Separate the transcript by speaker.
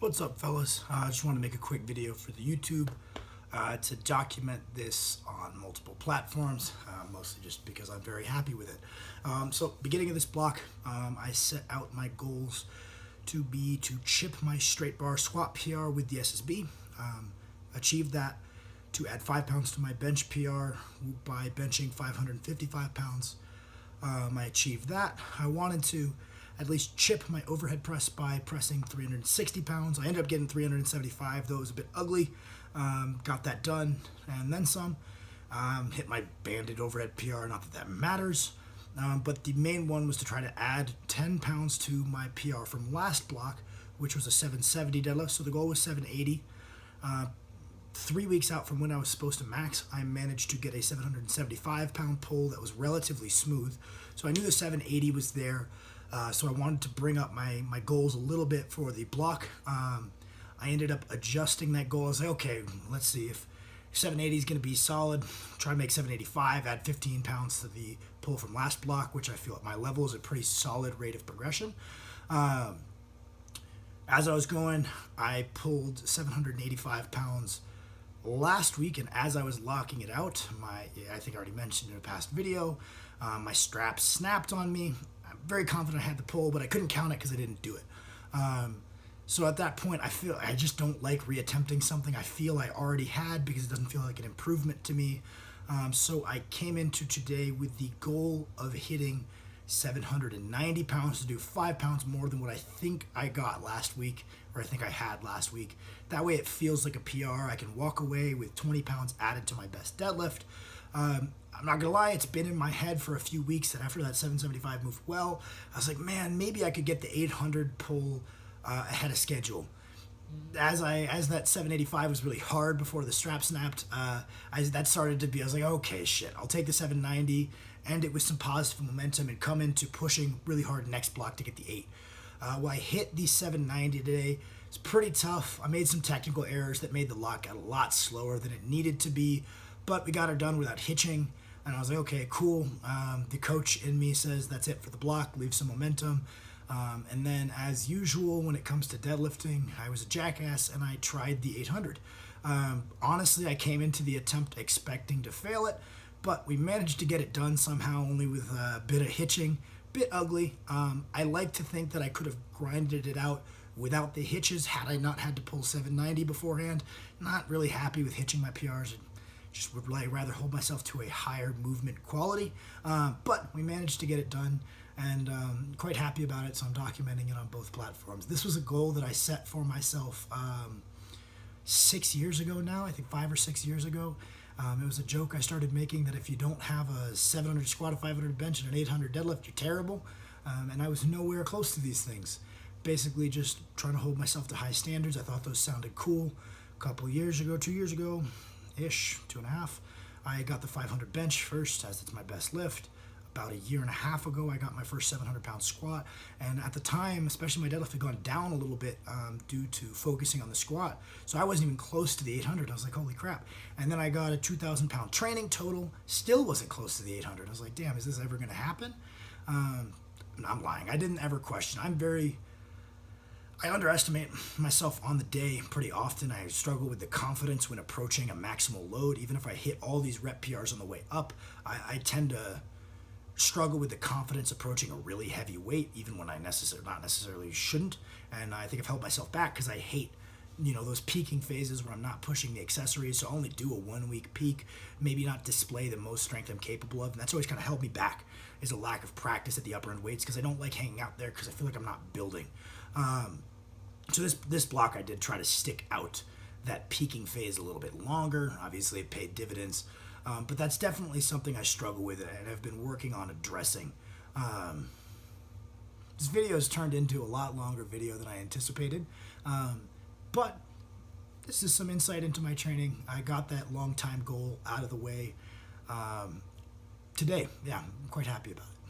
Speaker 1: What's up, fellas? I just want to make a quick video for the YouTube to document this on multiple platforms, mostly just because I'm very happy with it. So beginning of this block, I set out my goals to chip my straight bar squat PR with the SSB. Achieved that to add 5 pounds to my bench PR by benching 555 pounds. I achieved that. I wanted to at least chip my overhead press by pressing 360 pounds. I ended up getting 375, though it was a bit ugly. Got that done and then some. Hit my banded overhead PR, not that that matters. But the main one was to try to add 10 pounds to my PR from last block, which was a 770 deadlift. So the goal was 780. 3 weeks out from when I was supposed to max, I managed to get a 775 pound pull that was relatively smooth. So I knew the 780 was there. So I wanted to bring up my goals a little bit for the block. I ended up adjusting that goal. I was like, okay, let's see if 780 is going to be solid. Try to make 785, add 15 pounds to the pull from last block, which I feel at my level is a pretty solid rate of progression. As I was going, I pulled 785 pounds last week, and as I was locking it out, I think I already mentioned in a past video, my strap snapped on me. I'm very confident I had the pull, but I couldn't count it because I didn't do it. So at that point, I just don't like reattempting something I feel I already had because it doesn't feel like an improvement to me. So I came into today with the goal of hitting 790 pounds to do 5 pounds more than what I think I got last week, or I think I had last week. That way it feels like a PR. I can walk away with 20 pounds added to my best deadlift. I'm not gonna lie, it's been in my head for a few weeks that after that 775 moved well, I was like, man, maybe I could get the 800 pull ahead of schedule. As that 785 was really hard before the strap snapped, that started to be, I was like, okay, shit, I'll take the 790, and it was some positive momentum and come into pushing really hard next block to get the 8. Well, I hit the 790 today. It's pretty tough. I made some technical errors that made the lock a lot slower than it needed to be, but we got her done without hitching, and I was like, okay, cool. The coach in me says that's it for the block, leave some momentum. And then, as usual, when it comes to deadlifting, I was a jackass and I tried the 800. Honestly, I came into the attempt expecting to fail it, but we managed to get it done somehow, only with a bit of hitching, bit ugly. I like to think that I could have grinded it out without the hitches had I not had to pull 790 beforehand. Not really happy with hitching my PRs. Just would rather hold myself to a higher movement quality, but we managed to get it done, and quite happy about it, so I'm documenting it on both platforms. This was a goal that I set for myself 6 years ago now, I think 5 or 6 years ago. It was a joke I started making that if you don't have a 700 squat, a 500 bench, and an 800 deadlift, you're terrible, and I was nowhere close to these things. Basically just trying to hold myself to high standards. I thought those sounded cool. A couple years ago, 2 years ago, ish, 2.5, I got the 500 bench first, as it's my best lift. About a year and a half ago, I got my first 700 pound squat, and at the time, especially my deadlift had gone down a little bit due to focusing on the squat, so I wasn't even close to the 800. I was like, holy crap. And then I got a 2,000 pound training total, still wasn't close to the 800. I was like, damn, is this ever going to happen? I'm lying. I didn't ever question. I underestimate myself on the day pretty often. I struggle with the confidence when approaching a maximal load. Even if I hit all these rep PRs on the way up, I tend to struggle with the confidence approaching a really heavy weight, even when I not necessarily shouldn't. And I think I've held myself back because I hate, those peaking phases where I'm not pushing the accessories, so I only do a 1 week peak, maybe not display the most strength I'm capable of, and that's always kind of held me back, is a lack of practice at the upper end weights, because I don't like hanging out there because I feel like I'm not building. So this block I did try to stick out that peaking phase a little bit longer. Obviously it paid dividends, but that's definitely something I struggle with and I've been working on addressing. This video has turned into a lot longer video than I anticipated, but this is some insight into my training. I got that long time goal out of the way today. Yeah, I'm quite happy about it.